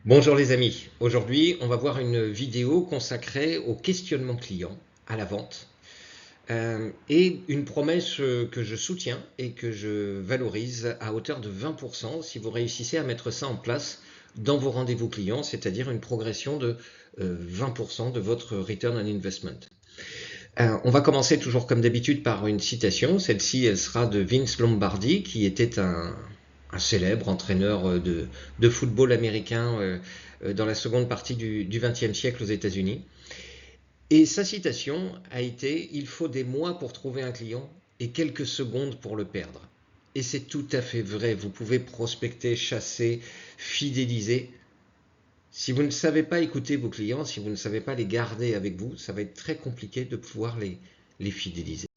Bonjour les amis, aujourd'hui on va voir une vidéo consacrée au questionnement client à la vente et une promesse que je soutiens et que je valorise à hauteur de 20% si vous réussissez à mettre ça en place dans vos rendez-vous clients, c'est-à-dire une progression de 20% de votre return on investment. On va commencer toujours comme d'habitude par une citation. Celle-ci, elle sera de Vince Lombardi, qui était un célèbre entraîneur de football américain dans la seconde partie du XXe siècle aux États-Unis. Et sa citation a été « Il faut des mois pour trouver un client et quelques secondes pour le perdre ». Et c'est tout à fait vrai. Vous pouvez prospecter, chasser, fidéliser. Si vous ne savez pas écouter vos clients, si vous ne savez pas les garder avec vous, ça va être très compliqué de pouvoir les fidéliser.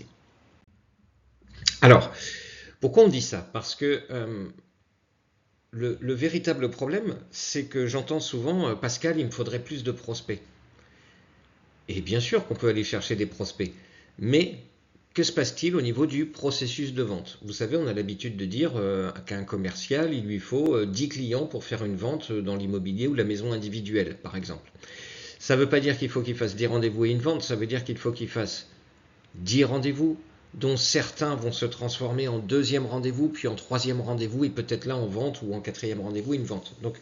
Alors, pourquoi on dit ça? Parce que le véritable problème, c'est que j'entends souvent Pascal, il me faudrait plus de prospects. Et bien sûr qu'on peut aller chercher des prospects, mais que se passe-t-il au niveau du processus de vente? Vous savez, on a l'habitude de dire qu'à un commercial, il lui faut 10 clients pour faire une vente dans l'immobilier ou la maison individuelle, par exemple. Ça ne veut pas dire qu'il faut qu'il fasse 10 rendez-vous et une vente, ça veut dire qu'il faut qu'il fasse 10 rendez-vous, dont certains vont se transformer en deuxième rendez-vous, puis en troisième rendez-vous, et peut-être là en vente, ou en quatrième rendez-vous, une vente. Donc,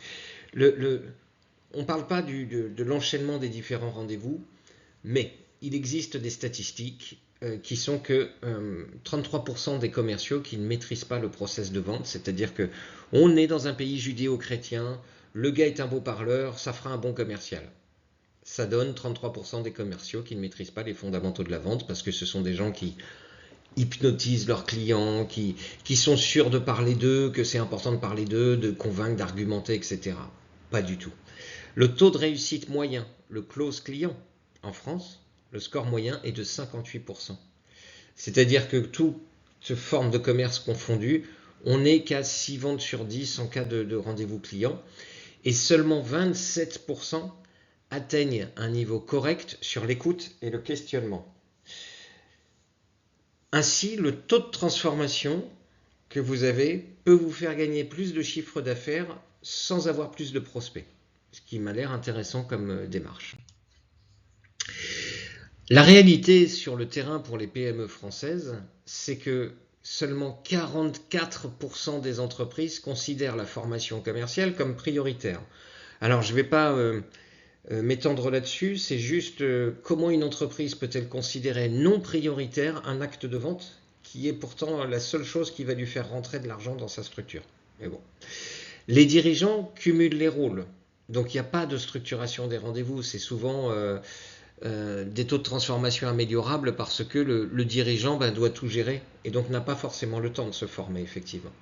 on ne parle pas de l'enchaînement des différents rendez-vous, mais il existe des statistiques qui sont que 33% des commerciaux qui ne maîtrisent pas le process de vente, c'est-à-dire que on est dans un pays judéo-chrétien, le gars est un beau parleur, ça fera un bon commercial. Ça donne 33% des commerciaux qui ne maîtrisent pas les fondamentaux de la vente parce que ce sont des gens qui hypnotisent leurs clients, qui sont sûrs de parler d'eux, que c'est important de parler d'eux, de convaincre, d'argumenter, etc. Pas du tout. Le taux de réussite moyen, le close client, en France, le score moyen est de 58%. C'est-à-dire que toute forme de commerce confondue, on n'est qu'à 6 ventes sur 10 en cas de rendez-vous client et seulement 27% atteignent un niveau correct sur l'écoute et le questionnement. Ainsi, le taux de transformation que vous avez peut vous faire gagner plus de chiffre d'affaires sans avoir plus de prospects, ce qui m'a l'air intéressant comme démarche. La réalité sur le terrain pour les PME françaises, c'est que seulement 44% des entreprises considèrent la formation commerciale comme prioritaire. Alors je ne vais pas m'étendre là-dessus, c'est juste comment une entreprise peut-elle considérer non prioritaire un acte de vente qui est pourtant la seule chose qui va lui faire rentrer de l'argent dans sa structure. Mais bon. Les dirigeants cumulent les rôles. Donc il n'y a pas de structuration des rendez-vous, c'est souvent des taux de transformation améliorables parce que le dirigeant doit tout gérer et donc n'a pas forcément le temps de se former effectivement.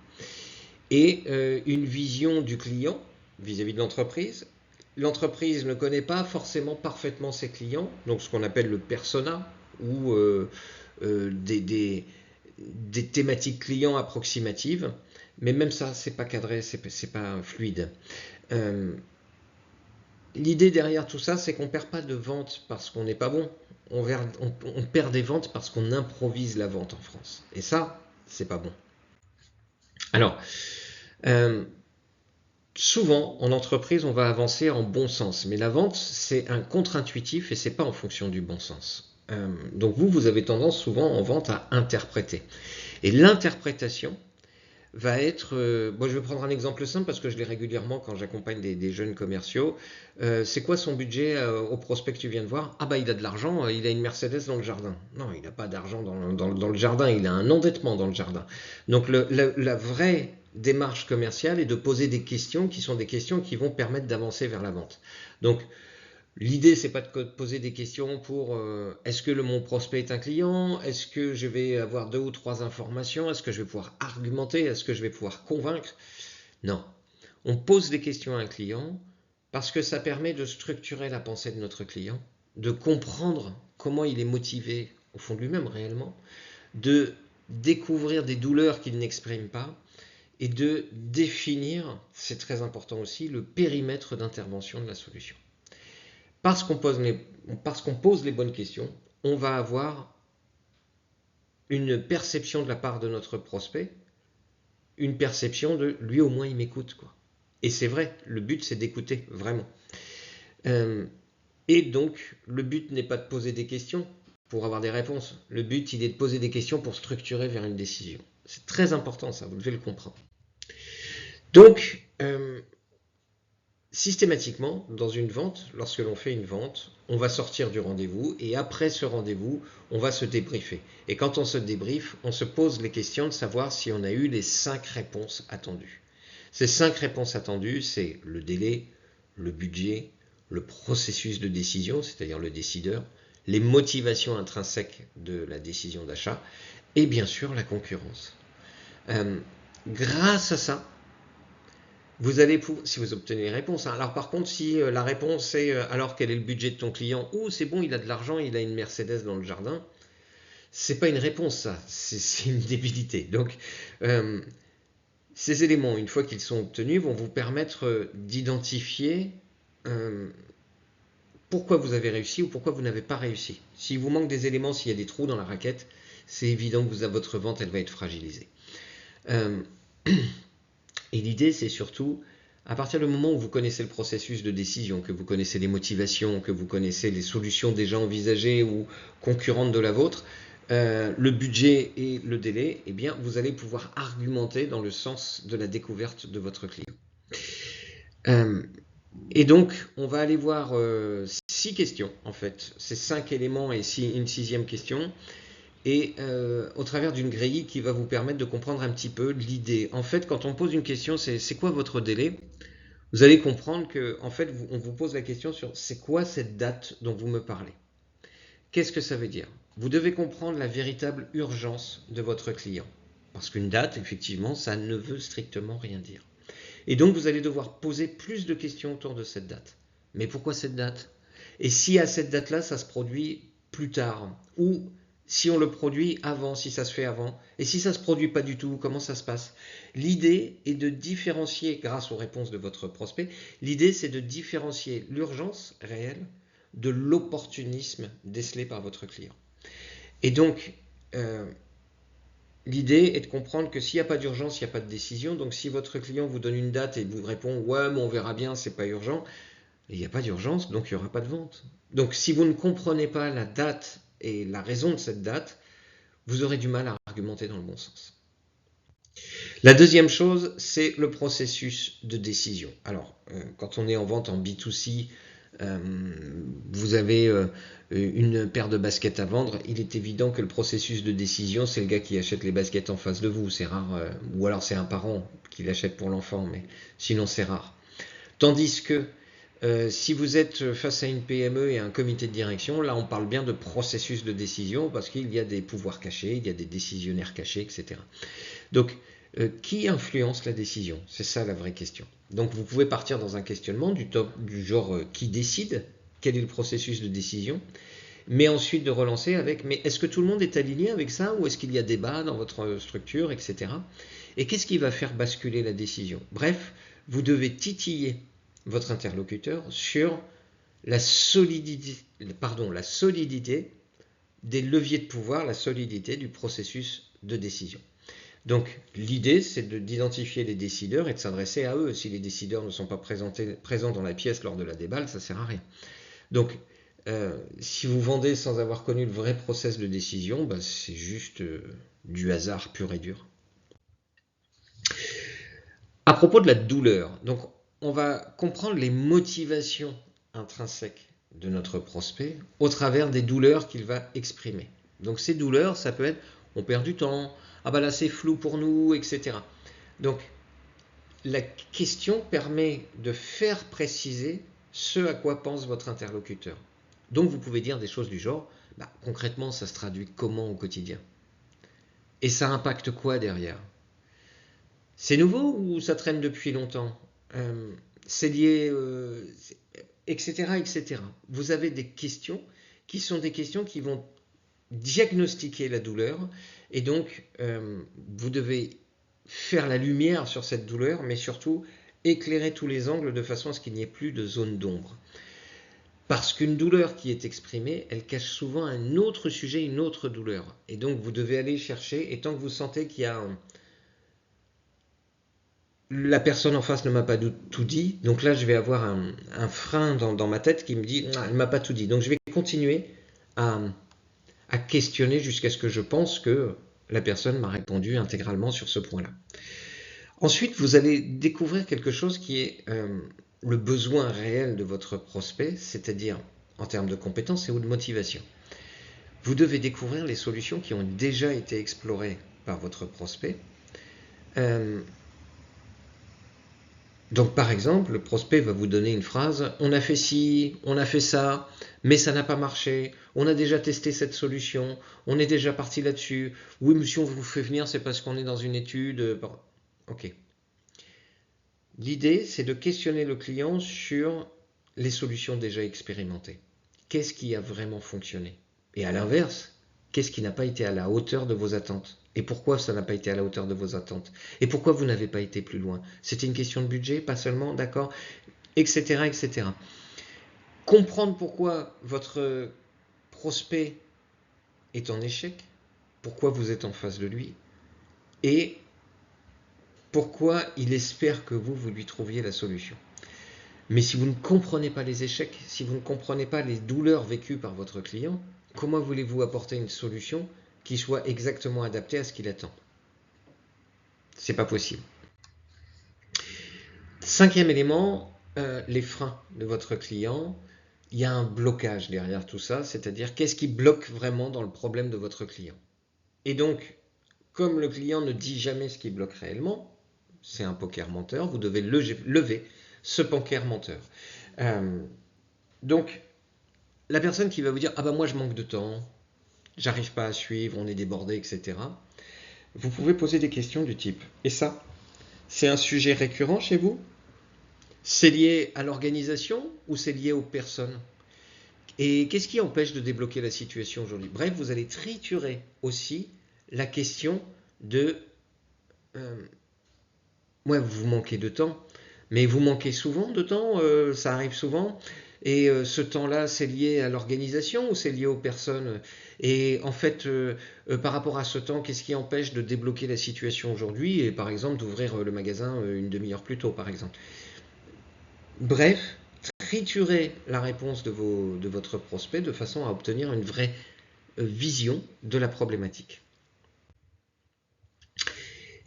Et une vision du client vis-à-vis de l'entreprise. L'entreprise ne connaît pas forcément parfaitement ses clients, donc ce qu'on appelle le persona ou des thématiques clients approximatives, mais même ça, c'est pas cadré, c'est pas fluide. Euh, L'idée derrière tout ça, c'est qu'on ne perd pas de vente parce qu'on n'est pas bon. On perd des ventes parce qu'on improvise la vente en France. Et ça, c'est pas bon. Alors, euh, souvent, en entreprise, on va avancer en bon sens. Mais la vente, c'est un contre-intuitif et c'est pas en fonction du bon sens. Donc vous avez tendance souvent en vente à interpréter. Et l'interprétation va être, moi je vais prendre un exemple simple parce que je l'ai régulièrement quand j'accompagne des jeunes commerciaux. C'est quoi son budget au prospect que tu viens de voir? Ah bah il a de l'argent, il a une Mercedes dans le jardin. Non, il n'a pas d'argent dans le jardin, il a un endettement dans le jardin. Donc la vraie démarche commerciale est de poser des questions qui sont des questions qui vont permettre d'avancer vers la vente. Donc l'idée, c'est pas de poser des questions pour est-ce que mon prospect est un client? Est-ce que je vais avoir deux ou trois informations? Est-ce que je vais pouvoir argumenter? Est-ce que je vais pouvoir convaincre? Non. On pose des questions à un client parce que ça permet de structurer la pensée de notre client, de comprendre comment il est motivé au fond de lui-même réellement, de découvrir des douleurs qu'il n'exprime pas et de définir, c'est très important aussi, le périmètre d'intervention de la solution. Parce qu'on pose les bonnes questions, on va avoir une perception de la part de notre prospect, une perception de lui au moins il m'écoute, quoi. Et c'est vrai, le but c'est d'écouter, vraiment. Euh, et donc, le but n'est pas de poser des questions pour avoir des réponses. Le but, il est de poser des questions pour structurer vers une décision. C'est très important ça, vous devez le comprendre. Donc, systématiquement, dans une vente, lorsque l'on fait une vente, on va sortir du rendez-vous et après ce rendez-vous, on va se débriefer. Et quand on se débriefe, on se pose les questions de savoir si on a eu les 5 réponses attendues. Ces 5 réponses attendues, c'est le délai, le budget, le processus de décision, c'est-à-dire le décideur, les motivations intrinsèques de la décision d'achat et bien sûr la concurrence. Euh, Grâce à ça, vous allez pouvoir, si vous obtenez les réponses. Hein. Alors par contre, si la réponse est alors quel est le budget de ton client, ou c'est bon, il a de l'argent, il a une Mercedes dans le jardin, c'est pas une réponse ça, c'est une débilité. Donc euh, ces éléments, une fois qu'ils sont obtenus, vont vous permettre d'identifier euh, pourquoi vous avez réussi ou pourquoi vous n'avez pas réussi. S'il vous manque des éléments, s'il y a des trous dans la raquette, c'est évident que votre vente elle va être fragilisée. Euh, Et l'idée, c'est surtout, à partir du moment où vous connaissez le processus de décision, que vous connaissez les motivations, que vous connaissez les solutions déjà envisagées ou concurrentes de la vôtre, le budget et le délai, eh bien, vous allez pouvoir argumenter dans le sens de la découverte de votre client. Euh, et donc, on va aller voir 6 questions, en fait. C'est 5 éléments et une 6e question. Et au travers d'une grille qui va vous permettre de comprendre un petit peu l'idée. En fait, quand on pose une question, c'est quoi votre délai? Vous allez comprendre que, en fait, on vous pose la question sur c'est quoi cette date dont vous me parlez? Qu'est-ce que ça veut dire? Vous devez comprendre la véritable urgence de votre client. Parce qu'une date, effectivement, ça ne veut strictement rien dire. Et donc, vous allez devoir poser plus de questions autour de cette date. Mais pourquoi cette date? Et si à cette date-là, ça se produit plus tard? Ou si on le produit avant, si ça se fait avant? Et si ça ne se produit pas du tout, comment ça se passe? L'idée est de différencier, grâce aux réponses de votre prospect, l'idée c'est de différencier l'urgence réelle de l'opportunisme décelé par votre client. Et donc, euh, l'idée est de comprendre que s'il n'y a pas d'urgence, il n'y a pas de décision. Donc si votre client vous donne une date et vous répond ouais mais on verra bien, c'est pas urgent, il n'y a pas d'urgence, donc il n'y aura pas de vente. Donc si vous ne comprenez pas la date et la raison de cette date, vous aurez du mal à argumenter dans le bon sens. La deuxième chose, c'est le processus de décision. Alors, quand on est en vente en B2C, euh, vous avez une paire de baskets à vendre, il est évident que le processus de décision, c'est le gars qui achète les baskets en face de vous. C'est rare, ou alors c'est un parent qui l'achète pour l'enfant, mais sinon c'est rare. Tandis que si vous êtes face à une PME et à un comité de direction, là on parle bien de processus de décision parce qu'il y a des pouvoirs cachés, il y a des décisionnaires cachés, etc. Donc, qui influence la décision? C'est ça la vraie question. Donc, vous pouvez partir dans un questionnement du genre qui décide? Quel est le processus de décision? Mais ensuite de relancer avec mais est-ce que tout le monde est aligné avec ça ou est-ce qu'il y a débat dans votre structure, etc. Et qu'est-ce qui va faire basculer la décision? Bref, vous devez titiller votre interlocuteur sur la solidité des leviers de pouvoir, la solidité du processus de décision. Donc l'idée, c'est d'identifier les décideurs et de s'adresser à eux. Si les décideurs ne sont pas présents dans la pièce lors de la déballe, ça ne sert à rien. Donc si vous vendez sans avoir connu le vrai process de décision, bah, c'est juste du hasard pur et dur. À propos de la douleur, donc on va comprendre les motivations intrinsèques de notre prospect au travers des douleurs qu'il va exprimer. Donc ces douleurs, ça peut être on perd du temps, ah bah là c'est flou pour nous, etc. Donc la question permet de faire préciser ce à quoi pense votre interlocuteur. Donc vous pouvez dire des choses du genre, bah, concrètement ça se traduit comment au quotidien? Et ça impacte quoi derrière? C'est nouveau ou ça traîne depuis longtemps? C'est lié, etc., etc. Vous avez des questions qui sont des questions qui vont diagnostiquer la douleur et donc vous devez faire la lumière sur cette douleur, mais surtout éclairer tous les angles de façon à ce qu'il n'y ait plus de zone d'ombre. Parce qu'une douleur qui est exprimée, elle cache souvent un autre sujet, une autre douleur. Et donc vous devez aller chercher, et tant que vous sentez qu'il y a la personne en face ne m'a pas tout dit, donc là je vais avoir un frein dans ma tête qui me dit ah, elle ne m'a pas tout dit. Donc je vais continuer à, à questionner jusqu'à ce que je pense que la personne m'a répondu intégralement sur ce point-là. Ensuite, vous allez découvrir quelque chose qui est le besoin réel de votre prospect, c'est-à-dire en termes de compétences et ou de motivation. Vous devez découvrir les solutions qui ont déjà été explorées par votre prospect. Donc par exemple, le prospect va vous donner une phrase « On a fait ci, on a fait ça, mais ça n'a pas marché, on a déjà testé cette solution, on est déjà parti là-dessus. Oui, monsieur, on vous fait venir, c'est parce qu'on est dans une étude. » Ok. L'idée, c'est de questionner le client sur les solutions déjà expérimentées. Qu'est-ce qui a vraiment fonctionné? Et à l'inverse, qu'est-ce qui n'a pas été à la hauteur de vos attentes? Et pourquoi ça n'a pas été à la hauteur de vos attentes? Et pourquoi vous n'avez pas été plus loin? C'était une question de budget, pas seulement, d'accord? Etc., etc. Comprendre pourquoi votre prospect est en échec, pourquoi vous êtes en face de lui, et pourquoi il espère que vous lui trouviez la solution. Mais si vous ne comprenez pas les échecs, si vous ne comprenez pas les douleurs vécues par votre client, comment voulez-vous apporter une solution qui soit exactement adaptée à ce qu'il attend? C'est pas possible. Cinquième élément, les freins de votre client. Il y a un blocage derrière tout ça, c'est-à-dire qu'est-ce qui bloque vraiment dans le problème de votre client. Et donc, comme le client ne dit jamais ce qui bloque réellement, c'est un poker menteur, vous devez lever ce poker menteur. Donc, la personne qui va vous dire « Ah ben moi je manque de temps, j'arrive pas à suivre, on est débordé, etc. » Vous pouvez poser des questions du type « Et ça, c'est un sujet récurrent chez vous? C'est lié à l'organisation ou c'est lié aux personnes? Et qu'est-ce qui empêche de débloquer la situation aujourd'hui ?» Bref, vous allez triturer aussi la question de ouais, vous manquez de temps, mais vous manquez souvent de temps, ça arrive souvent. Et ce temps-là, c'est lié à l'organisation ou c'est lié aux personnes? Et en fait, par rapport à ce temps, qu'est-ce qui empêche de débloquer la situation aujourd'hui et par exemple d'ouvrir le magasin une demi-heure plus tôt, par exemple? Bref, triturez la réponse de votre prospect de façon à obtenir une vraie vision de la problématique.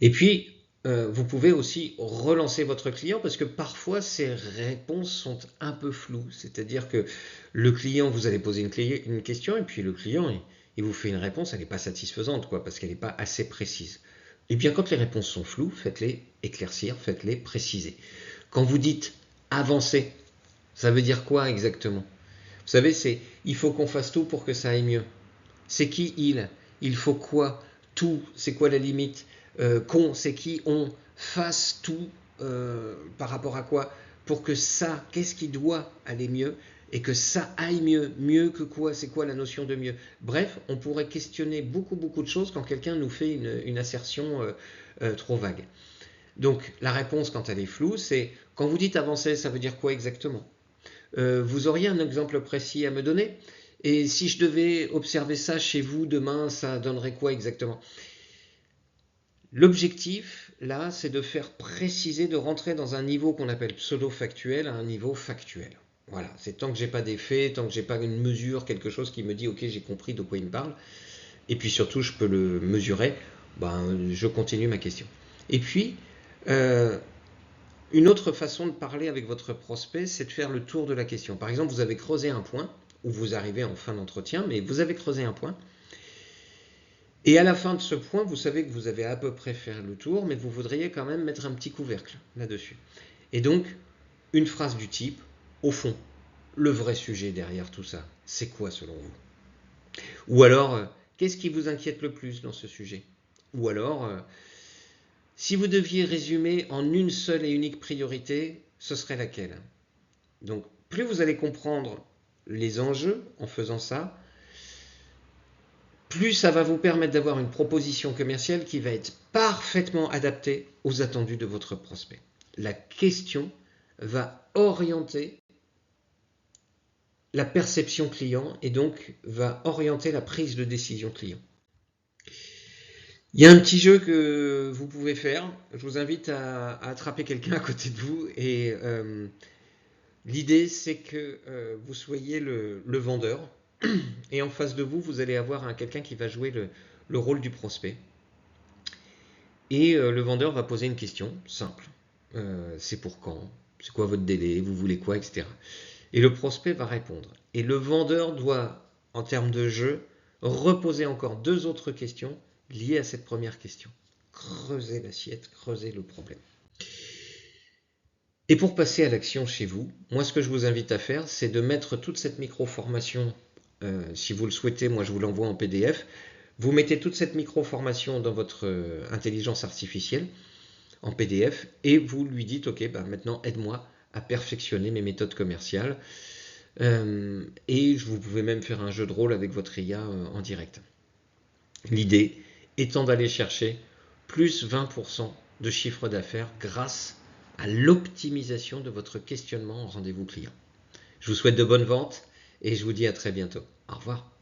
Et puis, vous pouvez aussi relancer votre client parce que parfois ces réponses sont un peu floues. C'est-à-dire que le client, vous allez poser une question et puis le client, il vous fait une réponse, elle n'est pas satisfaisante, quoi, parce qu'elle n'est pas assez précise. Et bien quand les réponses sont floues, faites-les éclaircir, faites-les préciser. Quand vous dites avancer, ça veut dire quoi exactement? Vous savez, c'est il faut qu'on fasse tout pour que ça aille mieux. C'est qui il? Il faut quoi? Tout, c'est quoi la limite? Qu'on, c'est qui? On fasse tout par rapport à quoi? Pour que ça, qu'est-ce qui doit aller mieux? Et que ça aille mieux. Mieux que quoi? C'est quoi la notion de mieux? Bref, on pourrait questionner beaucoup de choses quand quelqu'un nous fait une assertion trop vague. Donc la réponse quand elle est floue, c'est quand vous dites avancer, ça veut dire quoi exactement? Vous auriez un exemple précis à me donner? Et si je devais observer ça chez vous demain, ça donnerait quoi exactement? L'objectif, là, c'est de faire préciser, de rentrer dans un niveau qu'on appelle pseudo-factuel à un niveau factuel. Voilà, c'est tant que j'ai pas des faits, tant que j'ai pas une mesure, quelque chose qui me dit ok, j'ai compris de quoi il me parle, et puis surtout je peux le mesurer, je continue ma question. Et puis, une autre façon de parler avec votre prospect, c'est de faire le tour de la question. Par exemple, vous avez creusé un point, ou vous arrivez en fin d'entretien, mais vous avez creusé un point, et à la fin de ce point, vous savez que vous avez à peu près fait le tour, mais vous voudriez quand même mettre un petit couvercle là-dessus. Et donc, une phrase du type, au fond, le vrai sujet derrière tout ça, c'est quoi selon vous? Ou alors, qu'est-ce qui vous inquiète le plus dans ce sujet? Ou alors, si vous deviez résumer en une seule et unique priorité, ce serait laquelle? Donc, plus vous allez comprendre les enjeux en faisant ça, plus ça va vous permettre d'avoir une proposition commerciale qui va être parfaitement adaptée aux attendus de votre prospect. La question va orienter la perception client et donc va orienter la prise de décision client. Il y a un petit jeu que vous pouvez faire. Je vous invite à attraper quelqu'un à côté de vous et l'idée c'est que vous soyez le vendeur et en face de vous, vous allez avoir quelqu'un qui va jouer le rôle du prospect. Et le vendeur va poser une question simple. C'est pour quand? C'est quoi votre délai? Vous voulez quoi? Etc. Et le prospect va répondre. Et le vendeur doit, en termes de jeu, reposer encore deux autres questions liées à cette première question. Creuser l'assiette, creuser le problème. Et pour passer à l'action chez vous, moi ce que je vous invite à faire, c'est de mettre toute cette micro-formation, si vous le souhaitez, moi je vous l'envoie en PDF, vous mettez toute cette micro-formation dans votre intelligence artificielle, en PDF, et vous lui dites, ok, bah maintenant aide-moi à perfectionner mes méthodes commerciales. Et vous pouvez même faire un jeu de rôle avec votre IA en direct. L'idée étant d'aller chercher plus 20% de chiffre d'affaires grâce à l'optimisation de votre questionnement en rendez-vous client. Je vous souhaite de bonnes ventes et je vous dis à très bientôt. Au revoir.